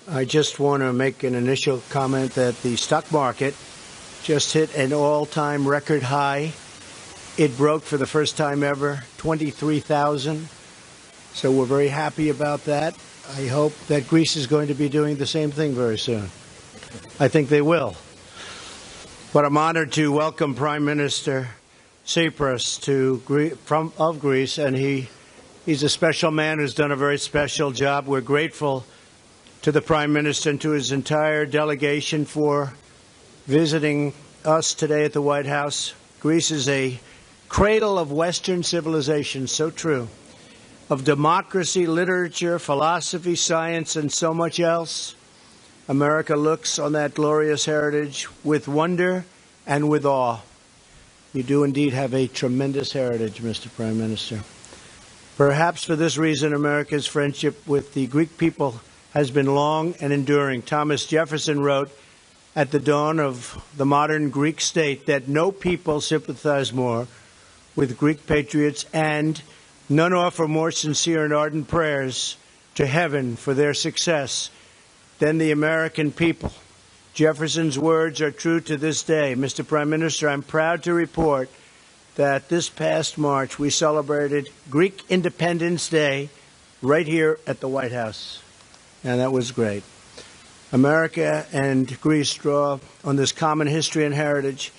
I just want to make an initial comment that the stock market just hit an all-time record high. It broke for the first time ever 23,000. So we're very happy about that. I hope that Greece is going to be doing the same thing very soon. I think they will. But I'm honored to welcome Prime Minister Tsipras of Greece, and he's a special man who's done a very special job. We're grateful to the Prime Minister and to his entire delegation for visiting us today at the White House. Greece is a cradle of Western civilization, so true, of democracy, literature, philosophy, science, and so much else. America looks on that glorious heritage with wonder and with awe. You do indeed have a tremendous heritage, Mr. Prime Minister. Perhaps for this reason, America's friendship with the Greek people has been long and enduring. Thomas Jefferson wrote at the dawn of the modern Greek state that no people sympathize more with Greek patriots, and none offer more sincere and ardent prayers to heaven for their success than the American people. Jefferson's words are true to this day. Mr. Prime Minister, I'm proud to report that this past March we celebrated Greek Independence Day right here at the White House, and that was great. America and Greece draw on this common history and heritage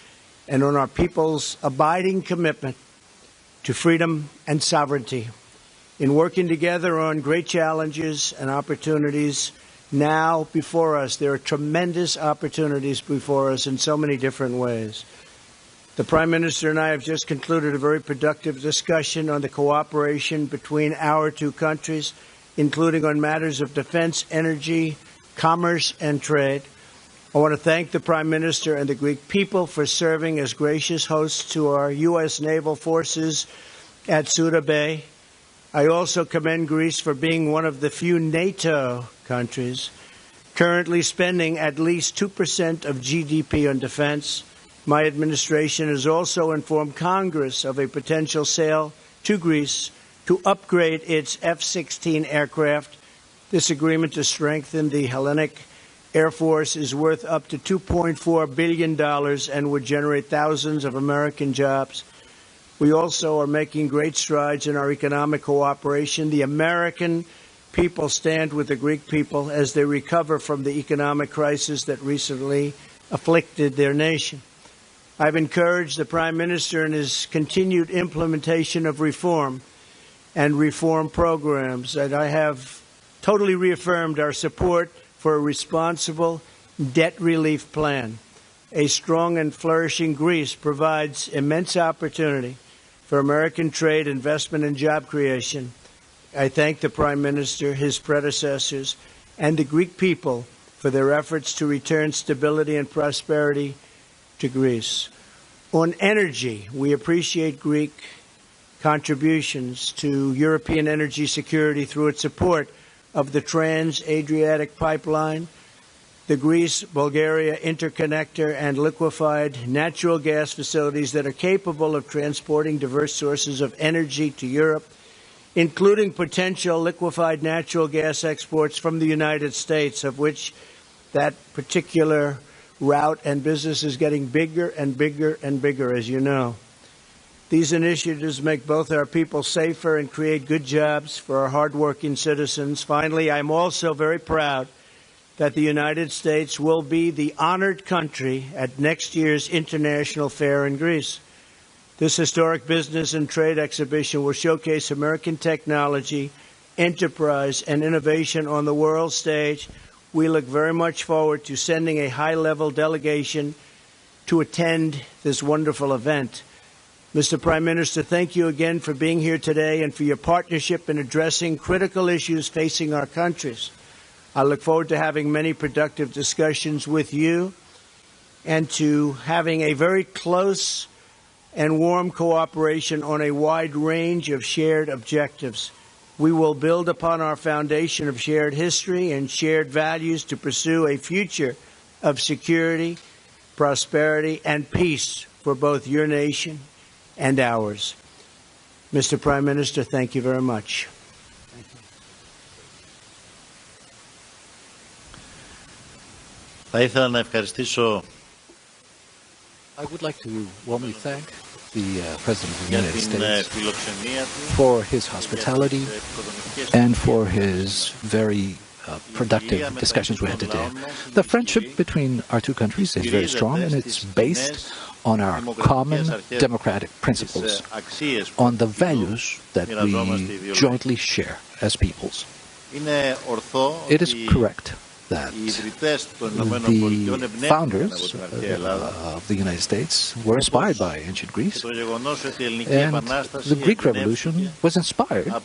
and on our people's abiding commitment to freedom and sovereignty. In working together on great challenges and opportunities now before us, there are tremendous opportunities before us in so many different ways. The Prime Minister and I have just concluded a very productive discussion on the cooperation between our two countries, including on matters of defense, energy, commerce, and trade. I want to thank the Prime Minister and the Greek people for serving as gracious hosts to our U.S. naval forces at Suda Bay. I also commend Greece for being one of the few NATO countries currently spending at least 2% of GDP on defense. My administration has also informed Congress of a potential sale to Greece to upgrade its F-16 aircraft. This agreement to strengthen the Hellenic Air Force is worth up to $2.4 billion and would generate thousands of American jobs. We also are making great strides in our economic cooperation. The American people stand with the Greek people as they recover from the economic crisis that recently afflicted their nation. I've encouraged the Prime Minister in his continued implementation of reform and reform programs, and I have totally reaffirmed our support for a responsible debt relief plan. A strong and flourishing Greece provides immense opportunity for American trade, investment, and job creation. I thank the Prime Minister, his predecessors, and the Greek people for their efforts to return stability and prosperity to Greece. On energy, we appreciate Greek contributions to European energy security through its support of the Trans-Adriatic Pipeline, the Greece-Bulgaria interconnector, and liquefied natural gas facilities that are capable of transporting diverse sources of energy to Europe, including potential liquefied natural gas exports from the United States, of which that particular route and business is getting bigger and bigger and bigger, as you know. These initiatives make both our people safer and create good jobs for our hardworking citizens. Finally, I'm also very proud that the United States will be the honored country at next year's International Fair in Greece. This historic business and trade exhibition will showcase American technology, enterprise, and innovation on the world stage. We look very much forward to sending a high-level delegation to attend this wonderful event. Mr. Prime Minister, thank you again for being here today and for your partnership in addressing critical issues facing our countries. I look forward to having many productive discussions with you and to having a very close and warm cooperation on a wide range of shared objectives. We will build upon our foundation of shared history and shared values to pursue a future of security, prosperity, and peace for both your nation and ours. Mr. Prime Minister, thank you very much. Thank you. I would like to warmly thank the President of the United States for his hospitality and for his very productive discussions we had today. The friendship between our two countries is very strong, and it's based on our common democratic principles, on the values that we jointly share as peoples. It is correct that the founders of the United States were inspired by ancient Greece, and the Greek Revolution was inspired by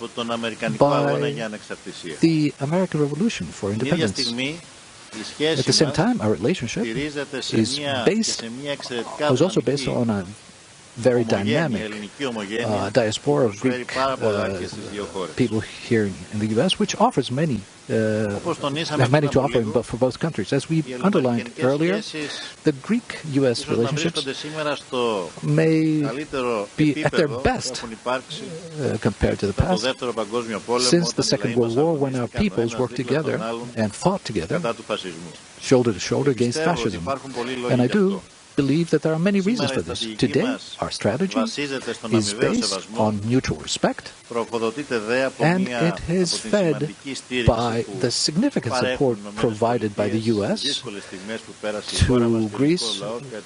the American Revolution for independence. At the same time, our relationship was also based on a very dynamic diaspora of Greek people here in the U.S., which offers many to offer for both countries. As we underlined earlier, the Greek-U.S. relationships may be at their best compared to the past since the Second World War, when our peoples worked together and fought together, shoulder to shoulder against fascism. And I do believe that there are many reasons for this. Today, our strategy is based on mutual respect, and it is fed by the significant support provided by the U.S. to Greece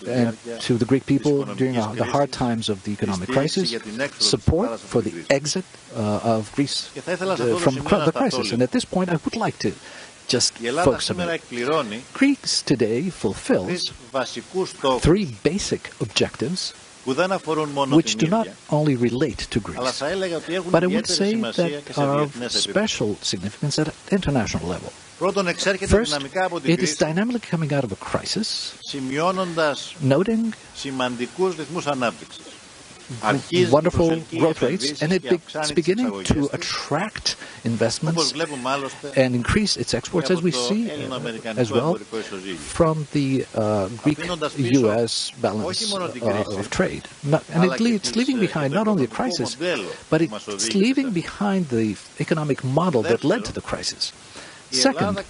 and to the Greek people during the hard times of the economic crisis, support for the exit of Greece from the crisis. And at this point, I would like to just focus a minute. Greece today fulfills three basic objectives which do not only relate to Greece, but I would say that are of special significance at international level. First, it is dynamically coming out of a crisis, noting wonderful growth rates, and it's beginning to attract investments and increase its exports, as we see as well from the Greek-U.S. balance of trade. And it's leaving behind not only a crisis, but it's leaving behind the economic model that led to the crisis. Second,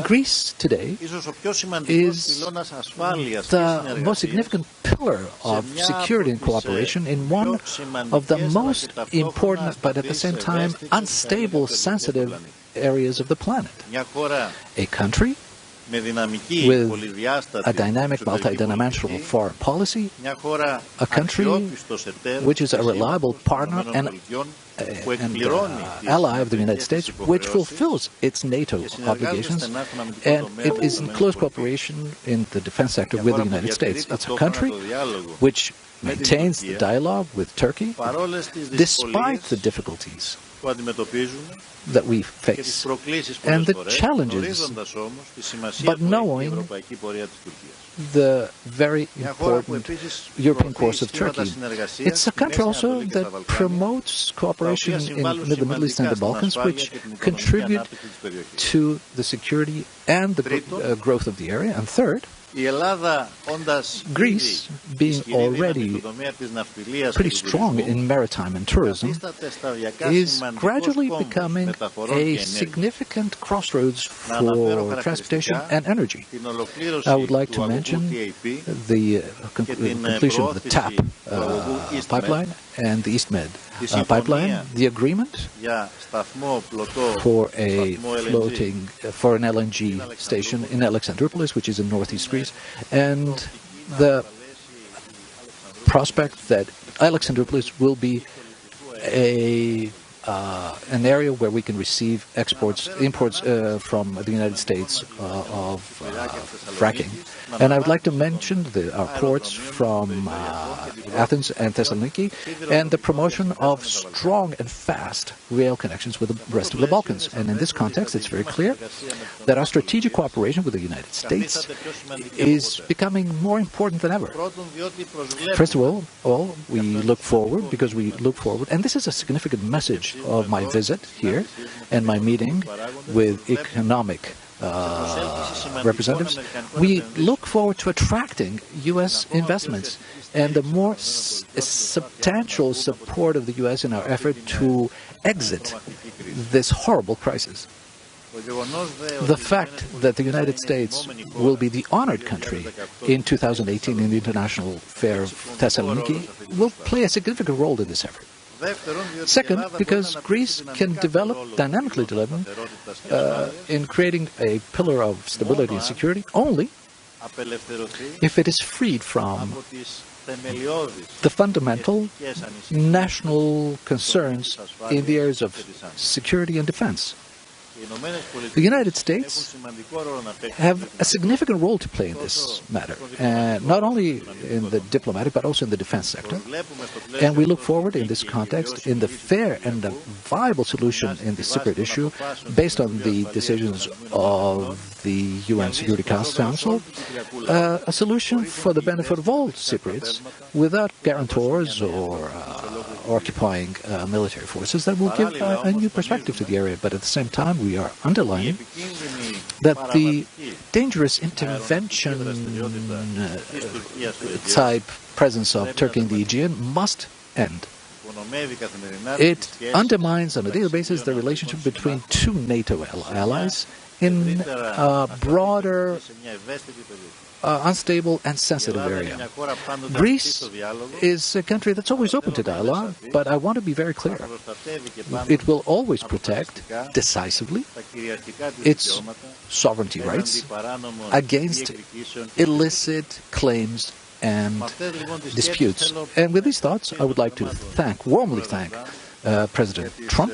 Greece today is the most significant pillar of security and cooperation in one of the most important, but at the same time unstable, sensitive areas of the planet. A country with a dynamic, multidimensional foreign policy, a country which is a reliable partner and ally of the United States, which fulfills its NATO obligations, and it is in close cooperation in the defense sector with the United States. That's a country which maintains the dialogue with Turkey despite the difficulties that we face and the challenges, but knowing the very important European course of Turkey. It's a country also that promotes cooperation in the Middle East and the Balkans, which contribute to the security and the growth of the area. And third, Greece, being already pretty strong in maritime and tourism, is gradually becoming a significant crossroads for transportation and energy. I would like to mention the completion of the TAP pipeline and the East Med pipeline, the agreement for for an LNG station in Alexandroupolis, which is in northeast Greece, and the prospect that Alexandroupolis will be an area where we can receive imports from the United States of fracking. And I would like to mention our ports from Athens and Thessaloniki, and the promotion of strong and fast rail connections with the rest of the Balkans. And in this context, it's very clear that our strategic cooperation with the United States is becoming more important than ever. First of all, we look forward, and this is a significant message of my visit here and my meeting with economic representatives. We look forward to attracting U.S. investments and the more substantial support of the U.S. in our effort to exit this horrible crisis. The fact that the United States will be the honored country in 2018 in the International Fair of Thessaloniki will play a significant role in this effort. Second, because Greece can dynamically develop in creating a pillar of stability and security only if it is freed from the fundamental national concerns in the areas of security and defense. The United States have a significant role to play in this matter, not only in the diplomatic but also in the defense sector. And we look forward in this context in the fair and the viable solution in the Cypriot issue based on the decisions of the UN Security Council, a solution for the benefit of all Cypriots without guarantors or occupying military forces that will give a new perspective to the area. But at the same time, we are underlining that the dangerous intervention type presence of Turkey in the Aegean must end. It undermines on a daily basis the relationship between two NATO allies in a broader, unstable and sensitive area. Greece is a country that's always open to dialogue, but I want to be very clear. It will always protect decisively its sovereignty rights against illicit claims and disputes. And with these thoughts, I would like to warmly thank President Trump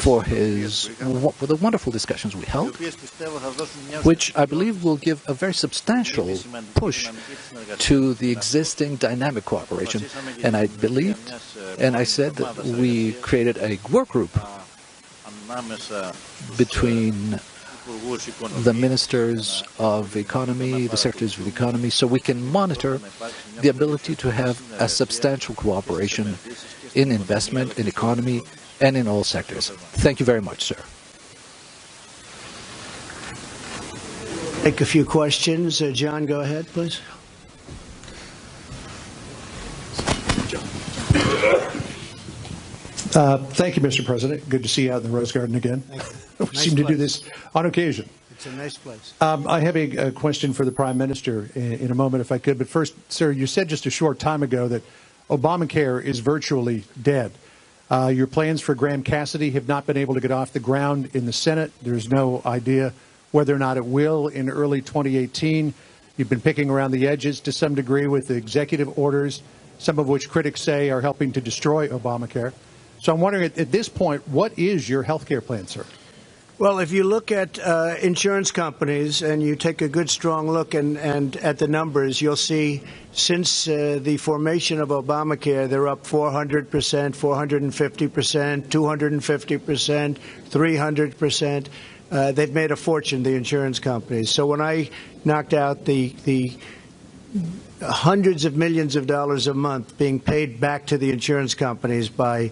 for the wonderful discussions we held, which I believe will give a very substantial push to the existing dynamic cooperation. And I believed, and I said that we created a work group between the ministers of economy, the secretaries of the economy, so we can monitor the ability to have a substantial cooperation in investment, in economy, and in all sectors. Thank you very much, sir. Take a few questions. John, go ahead, please. Thank you, Mr. President. Good to see you out in the Rose Garden again. We seem to do this on occasion. It's a nice place. I have a question for the Prime Minister in a moment, if I could. But first, sir, you said just a short time ago that Obamacare is virtually dead. Your plans for Graham Cassidy have not been able to get off the ground in the Senate. There's no idea whether or not it will in early 2018. You've been picking around the edges to some degree with the executive orders, some of which critics say are helping to destroy Obamacare. So I'm wondering, at this point, what is your health care plan, sir? Well, if you look at insurance companies and you take a good, strong look and at the numbers, you'll see since the formation of Obamacare, they're up 400%, 450%, 250%, 300%. They've made a fortune, the insurance companies. So when I knocked out the hundreds of millions of dollars a month being paid back to the insurance companies by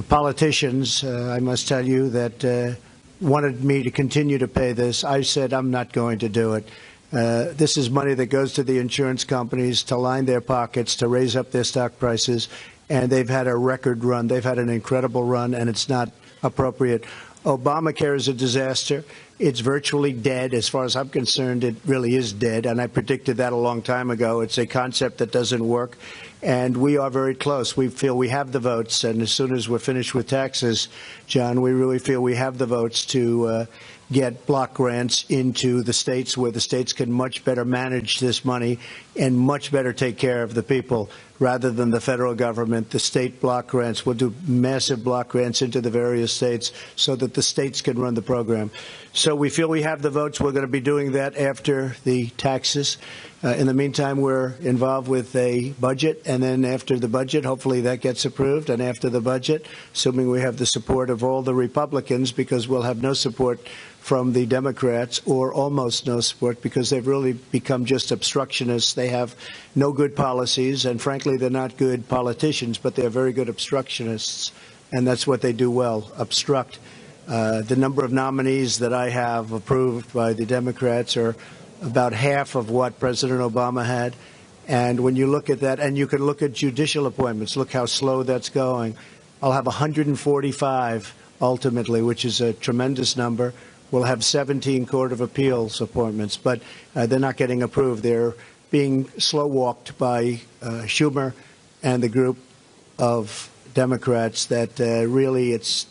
politicians, I must tell you that wanted me to continue to pay this. I said, I'm not going to do it. This is money that goes to the insurance companies to line their pockets, to raise up their stock prices, and they've had a record run. They've had an incredible run, and it's not appropriate. Obamacare is a disaster. It's virtually dead. As far as I'm concerned, it really is dead, and I predicted that a long time ago. It's a concept that doesn't work, and we are very close. We feel we have the votes, and as soon as we're finished with taxes, John, we really feel we have the votes to get block grants into the states where the states can much better manage this money and much better take care of the people rather than the federal government. The state block grants will do massive block grants into the various states so that the states can run the program. So we feel we have the votes. We're going to be doing that after the taxes. In the meantime, we're involved with a budget, and then after the budget, hopefully that gets approved, and after the budget, assuming we have the support of all the Republicans, because we'll have no support from the Democrats, or almost no support, because they've really become just obstructionists. They have no good policies, and frankly, they're not good politicians, but they're very good obstructionists, and that's what they do well, obstruct. The number of nominees that I have approved by the Democrats are about half of what President Obama had. And when you look at that, and you can look at judicial appointments, look how slow that's going. I'll have 145 ultimately, which is a tremendous number. We'll have 17 Court of Appeals appointments, but they're not getting approved. They're being slow-walked by Schumer and the group of Democrats that really it's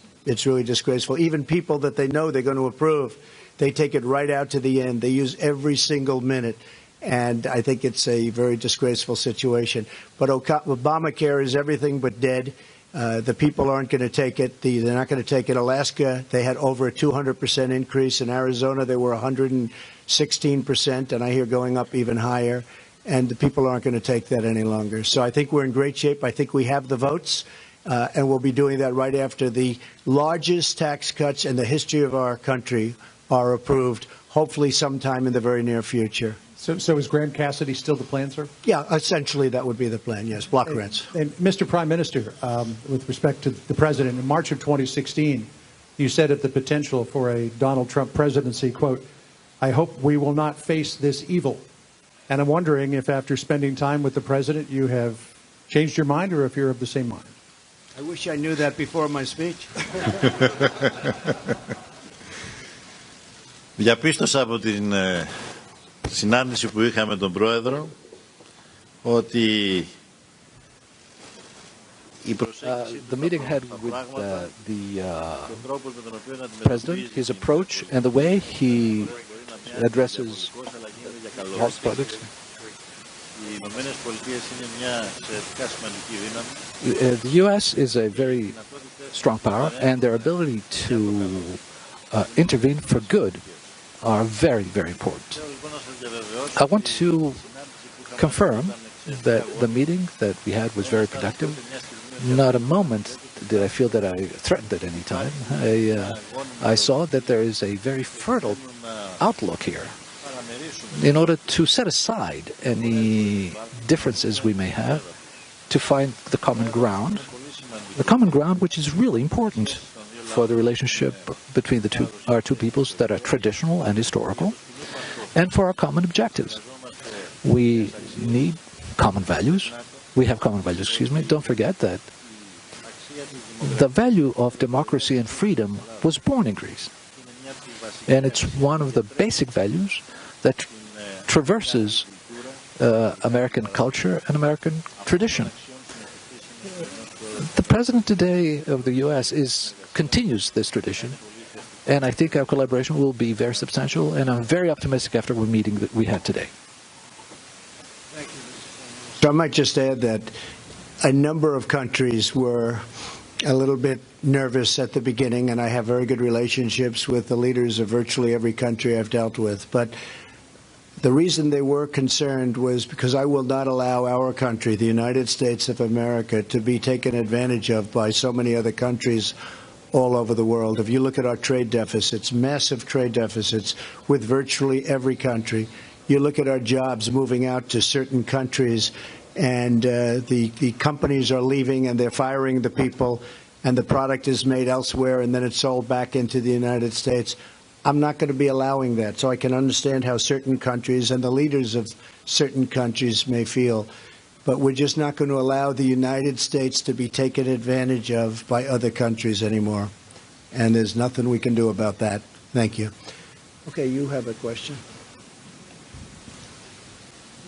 really disgraceful. Even people that they know they're going to approve, they take it right out to the end. They use every single minute. And I think it's a very disgraceful situation. But Obamacare is everything but dead. The people aren't going to take it. They're not going to take it. Alaska, they had over a 200% increase. In Arizona, they were 116%, and I hear going up even higher. And the people aren't going to take that any longer. So I think we're in great shape. I think we have the votes, and we'll be doing that right after the largest tax cuts in the history of our country are approved, hopefully sometime in the very near future. So is Graham Cassidy still the plan, sir? Yeah, essentially that would be the plan, yes, block grants. And Mr. Prime Minister, with respect to the President, in March of 2016, you said at the potential for a Donald Trump presidency, quote, "I hope we will not face this evil." And I'm wondering if after spending time with the President, you have changed your mind or if you're of the same mind. I wish I knew that before my speech. Διαπίστωσα από την συνάντηση που είχαμε με τον Πρόεδρο ότι the meeting had with the President, his approach and the way he addresses health products. The U.S. is a very strong power, and their ability to intervene for good are very, very important. I want to confirm that the meeting that we had was very productive. Not a moment did I feel that I threatened at any time. I saw that there is a very fertile outlook here in order to set aside any differences we may have to find the common ground which is really important for the relationship between our two peoples that are traditional and historical, and for our common objectives. We need common values. We have common values, Don't forget that the value of democracy and freedom was born in Greece. And it's one of the basic values that traverses American culture and American tradition. The President today of the U.S. continues this tradition, and I think our collaboration will be very substantial, and I'm very optimistic after the meeting that we had today. Thank you. So I might just add that a number of countries were a little bit nervous at the beginning, and I have very good relationships with the leaders of virtually every country I've dealt with. But the reason they were concerned was because I will not allow our country, the United States of America, to be taken advantage of by so many other countries all over the world. If you look at our trade deficits, massive trade deficits with virtually every country. You look at our jobs moving out to certain countries, and the companies are leaving and they're firing the people, and the product is made elsewhere and then it's sold back into the United States. I'm not going to be allowing that. So I can understand how certain countries and the leaders of certain countries may feel. But we're just not going to allow the United States to be taken advantage of by other countries anymore. And there's nothing we can do about that. Thank you. Okay, you have a question.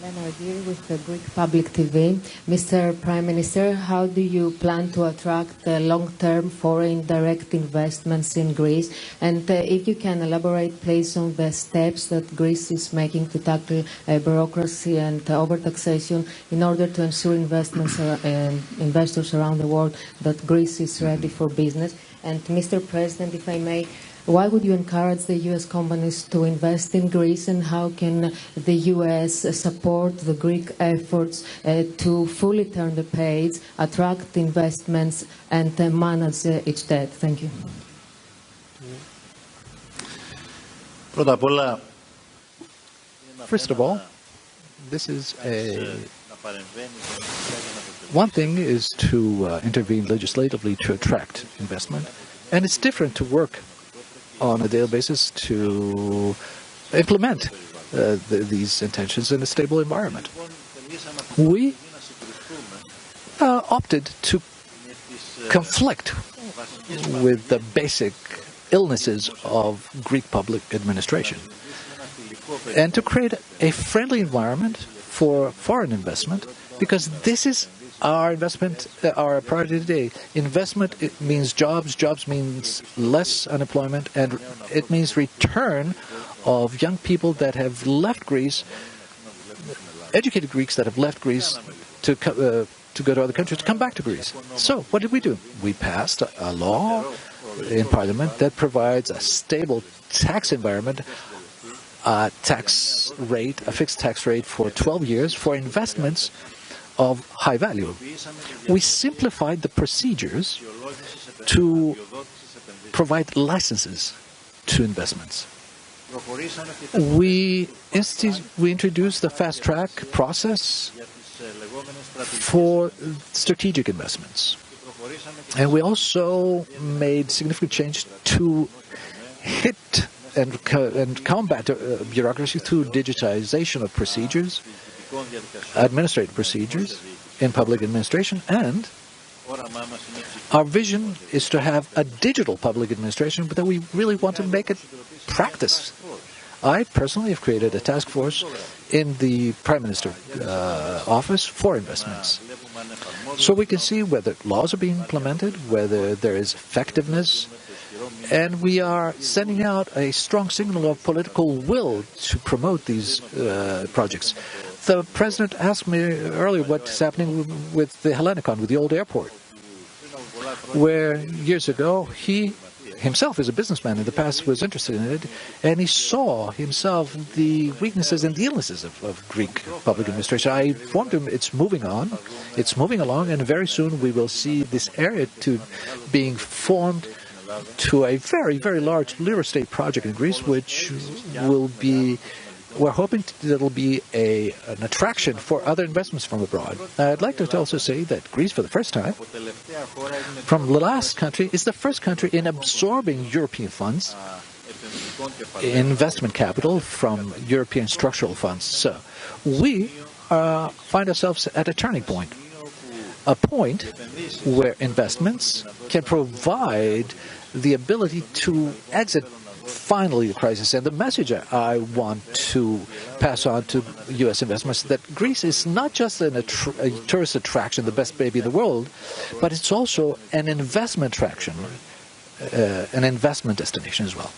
Leonard here with the Greek Public TV. Mr. Prime Minister, how do you plan to attract long-term foreign direct investments in Greece? And if you can elaborate, please, on the steps that Greece is making to tackle bureaucracy and overtaxation in order to ensure investors around the world that Greece is ready for business. And Mr. President, if I may, why would you encourage the U.S. companies to invest in Greece, and how can the U.S. support the Greek efforts to fully turn the page, attract investments, and manage its debt? Thank you. First of all, this is one thing is to intervene legislatively to attract investment, and it's different to work on a daily basis to implement these intentions in a stable environment. We opted to conflict with the basic illnesses of Greek public administration, and to create a friendly environment for foreign investment, because this is our investment, our priority today. Investment, it means jobs. Jobs means less unemployment, and it means return of young people that have left Greece, educated Greeks that have left Greece to go to other countries, to come back to Greece. So what did we do? We passed a law in Parliament that provides a stable tax environment, a fixed tax rate for 12 years for investments of high value. We simplified the procedures to provide licenses to investments. We introduced the fast-track process for strategic investments. And we also made significant change to hit and combat bureaucracy through digitization of procedures, administrative procedures in public administration, and our vision is to have a digital public administration, but that we really want to make it practice. I personally have created a task force in the Prime Minister office for investments, so we can see whether laws are being implemented, whether there is effectiveness, and we are sending out a strong signal of political will to promote these projects. The President asked me earlier what's happening with the Hellenikon, with the old airport, where years ago he himself, as a businessman in the past, was interested in it, and he saw himself the weaknesses and the illnesses of Greek public administration. I informed him it's moving along, and very soon we will see this area being formed to a very, very large real estate project in Greece, which will be, we're hoping that will be an attraction for other investments from abroad. I'd like to also say that Greece, for the first time, from the last country, is the first country in absorbing European funds, investment capital from European structural funds. So we find ourselves at a turning point, a point where investments can provide the ability to exit finally the crisis. And the message I want to pass on to U.S. investments is that Greece is not just a tourist attraction, the best baby in the world, but it's also an investment attraction, an investment destination as well.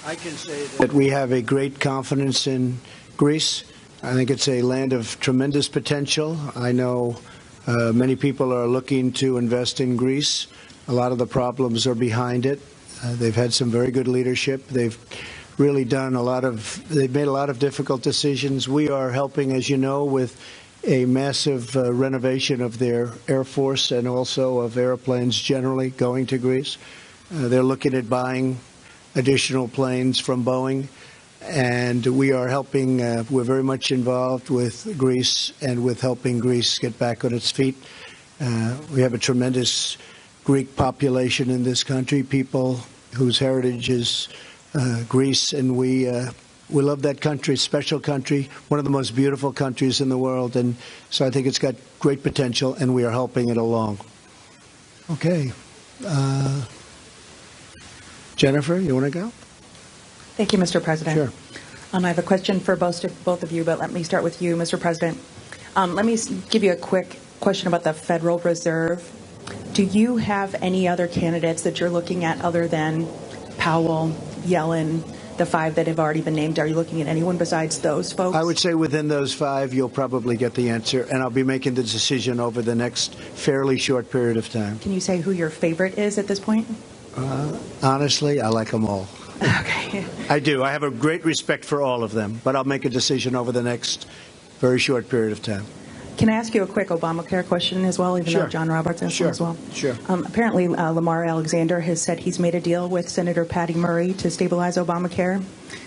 I can say that we have a great confidence in Greece. I think it's a land of tremendous potential. I know many people are looking to invest in Greece. A lot of the problems are behind it. They've had some very good leadership. They've really done they've made a lot of difficult decisions. We are helping, as you know, with a massive renovation of their Air Force and also of airplanes generally going to Greece. They're looking at buying additional planes from Boeing, and we are helping. We're very much involved with Greece and with helping Greece get back on its feet. We have a tremendous Greek population in this country, people whose heritage is Greece, and we love that country, special country, one of the most beautiful countries in the world, and so I think it's got great potential, and we are helping it along. Okay. Jennifer, you want to go? Thank you, Mr. President. Sure. I have a question for both of you, but let me start with you, Mr. President. Let me give you a quick question about the Federal Reserve. Do you have any other candidates that you're looking at other than Powell, Yellen, the five that have already been named? Are you looking at anyone besides those folks? I would say within those five, you'll probably get the answer, and I'll be making the decision over the next fairly short period of time. Can you say who your favorite is at this point? Honestly, I like them all. Okay. I do. I have a great respect for all of them, but I'll make a decision over the next very short period of time. Can I ask you a quick Obamacare question as well, even though John Roberts asked as well? Sure. Apparently, Lamar Alexander has said he's made a deal with Senator Patty Murray to stabilize Obamacare.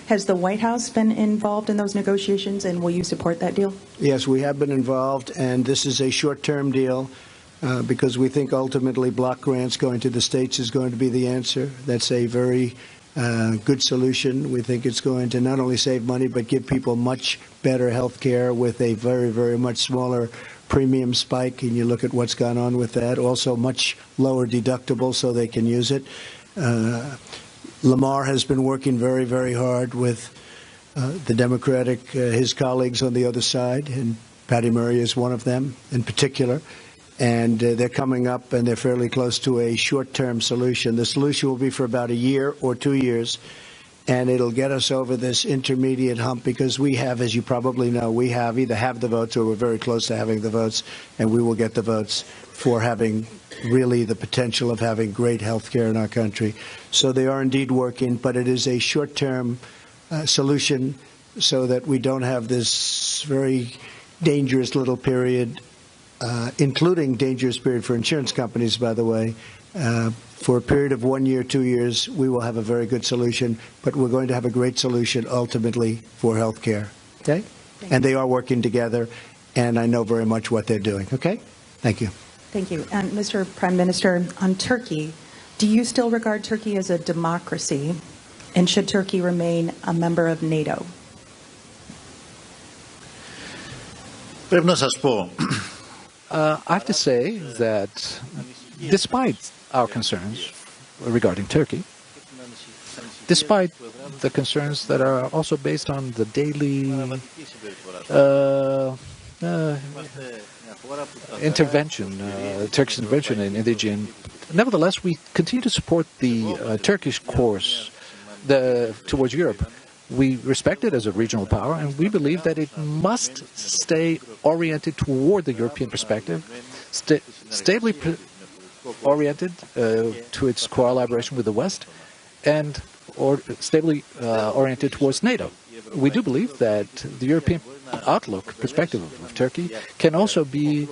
Has the White House been involved in those negotiations, and will you support that deal? Yes, we have been involved, and this is a short-term deal because we think ultimately block grants going to the states is going to be the answer. That's a very good solution. We think it's going to not only save money but give people much better health care with a very, very much smaller premium spike, and you look at what's gone on with that. Also much lower deductible so they can use it. Lamar has been working very, very hard with the Democratic, his colleagues on the other side, and Patty Murray is one of them in particular. And they're coming up, and they're fairly close to a short-term solution. The solution will be for about a year or 2 years, and it'll get us over this intermediate hump because we have, as you probably know, we have either have the votes or we're very close to having the votes, and we will get the votes for having really the potential of having great health care in our country. So they are indeed working, but it is a short-term solution so that we don't have this very dangerous little period, including dangerous period for insurance companies, by the way. For a period of 1 year, 2 years, we will have a very good solution, but we're going to have a great solution ultimately for health care. Okay? And they are working together, and I know very much what they're doing. Okay? Thank you. Thank you. And Mr. Prime Minister, on Turkey, do you still regard Turkey as a democracy, and should Turkey remain a member of NATO? I have to say that despite our concerns regarding Turkey, despite the concerns that are also based on the daily Turkish intervention in the region, nevertheless, we continue to support the Turkish course towards Europe. We respect it as a regional power, and we believe that it must stay oriented toward the European perspective, stably oriented to its collaboration with the West, and stably oriented towards NATO. We do believe that the European outlook, perspective of Turkey, can also be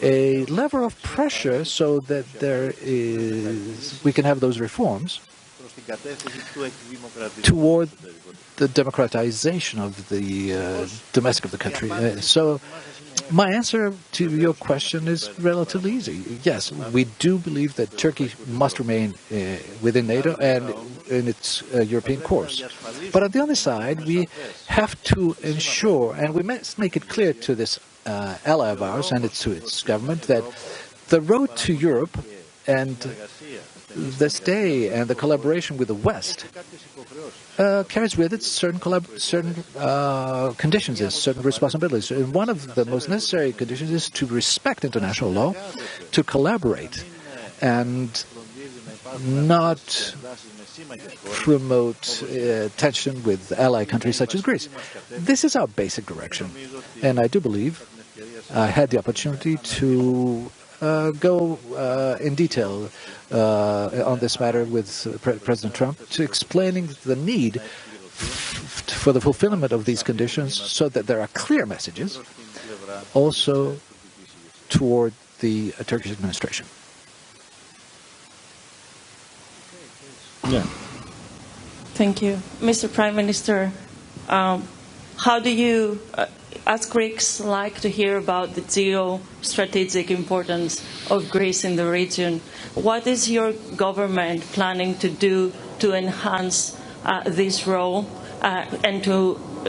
a lever of pressure so that we can have those reforms toward the democratization of the domestic of the country. So my answer to your question is relatively easy. Yes, we do believe that Turkey must remain within NATO and in its European course. But on the other side, we have to ensure, and we must make it clear to this ally of ours and to its government, that the road to Europe and the stay and the collaboration with the West carries with it certain conditions and certain responsibilities. And one of the most necessary conditions is to respect international law, to collaborate, and not promote tension with ally countries such as Greece. This is our basic direction. And I do believe I had the opportunity to go in detail on this matter with President Trump, to explaining the need for the fulfillment of these conditions so that there are clear messages also toward the Turkish administration. Yeah. Thank you. Mr. Prime Minister, how do you, as Greeks, like to hear about the geostrategic importance of Greece in the region? What is your government planning to do to enhance this role and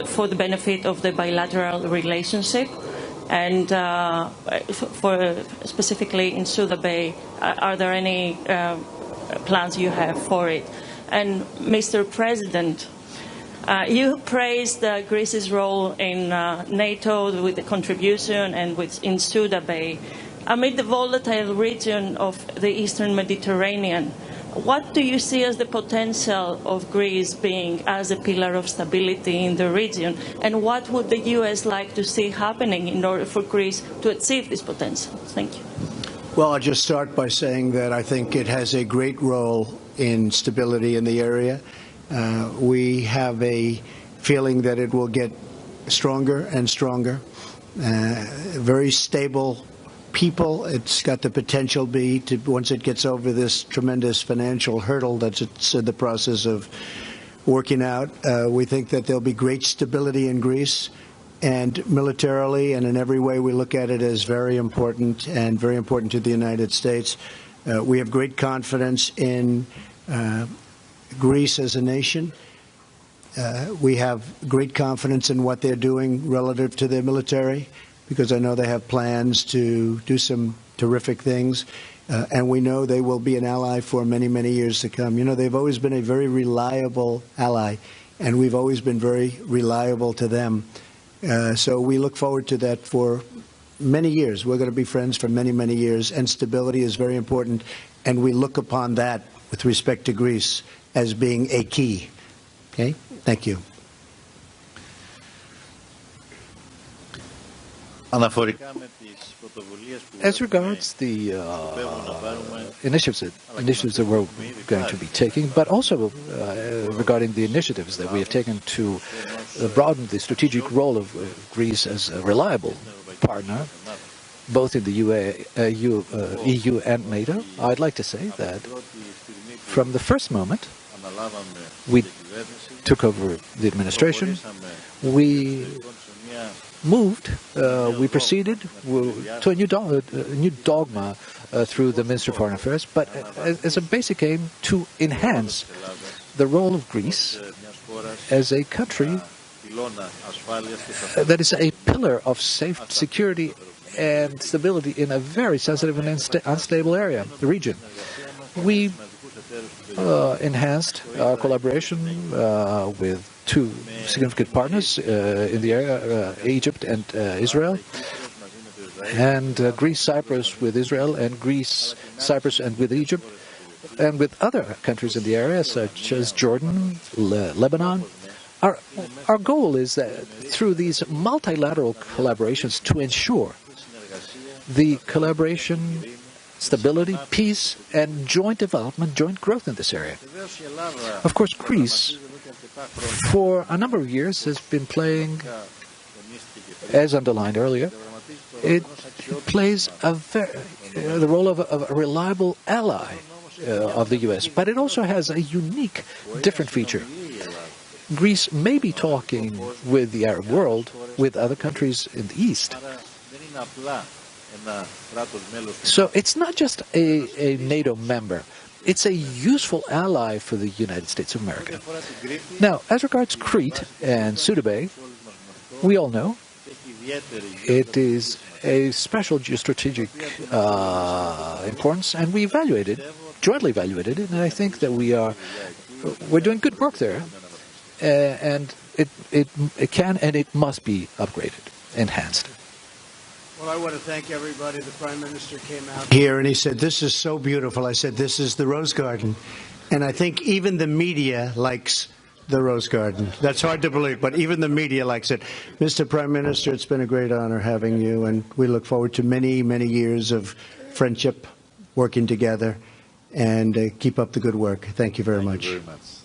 for the benefit of the bilateral relationship? And for specifically in Suda Bay, are there any plans you have for it? And Mr. President, you praised Greece's role in NATO with the contribution and in Suda Bay. Amid the volatile region of the Eastern Mediterranean, what do you see as the potential of Greece being as a pillar of stability in the region? And what would the U.S. like to see happening in order for Greece to achieve this potential? Thank you. Well, I'll just start by saying that I think it has a great role in stability in the area. We have a feeling that it will get stronger and stronger. Very stable people. It's got the potential to once it gets over this tremendous financial hurdle that it's in the process of working out. We think that there'll be great stability in Greece, and militarily and in every way we look at it as very important and very important to the United States. We have great confidence in Greece as a nation. We have great confidence in what they're doing relative to their military, because I know they have plans to do some terrific things. And we know they will be an ally for many, many years to come. You know, they've always been a very reliable ally, and we've always been very reliable to them. So we look forward to that for many years. We're going to be friends for many, many years, and stability is very important, and we look upon that with respect to Greece as being a key. Okay? Thank you. As regards the initiatives that we're going to be taking, but also regarding the initiatives that we have taken to broaden the strategic role of Greece as a reliable partner, both in the EU and NATO, I'd like to say that from the first moment we took over the administration, we proceeded to a new dogma through the Ministry of Foreign Affairs, but as a basic aim to enhance the role of Greece as a country that is a pillar of security and stability in a very sensitive and unstable region. We enhanced our collaboration with two significant partners in the area, Egypt and Israel, and Greece, Cyprus with Israel, and Greece, Cyprus and with Egypt, and with other countries in the area such as Jordan, Lebanon. Our goal is that through these multilateral collaborations to ensure the collaboration, stability, peace, and joint development, joint growth in this area. Of course, Greece, for a number of years, has been playing, as underlined earlier, it plays the role of a reliable ally of the U.S., but it also has a unique, different feature. Greece may be talking with the Arab world, with other countries in the East. So it's not just a NATO member. It's a useful ally for the United States of America. Now, as regards Crete and Sudabe, we all know it is a special geostrategic importance, and we jointly evaluated it, and I think that we're doing good work there, and it can and it must be upgraded, enhanced. Well, I want to thank everybody. The Prime Minister came out here and he said, "This is so beautiful." I said, "This is the Rose Garden." And I think even the media likes the Rose Garden. That's hard to believe, but even the media likes it. Mr. Prime Minister, it's been a great honor having you, and we look forward to many, many years of friendship, working together, and keep up the good work. Thank you very much. Thank you very much.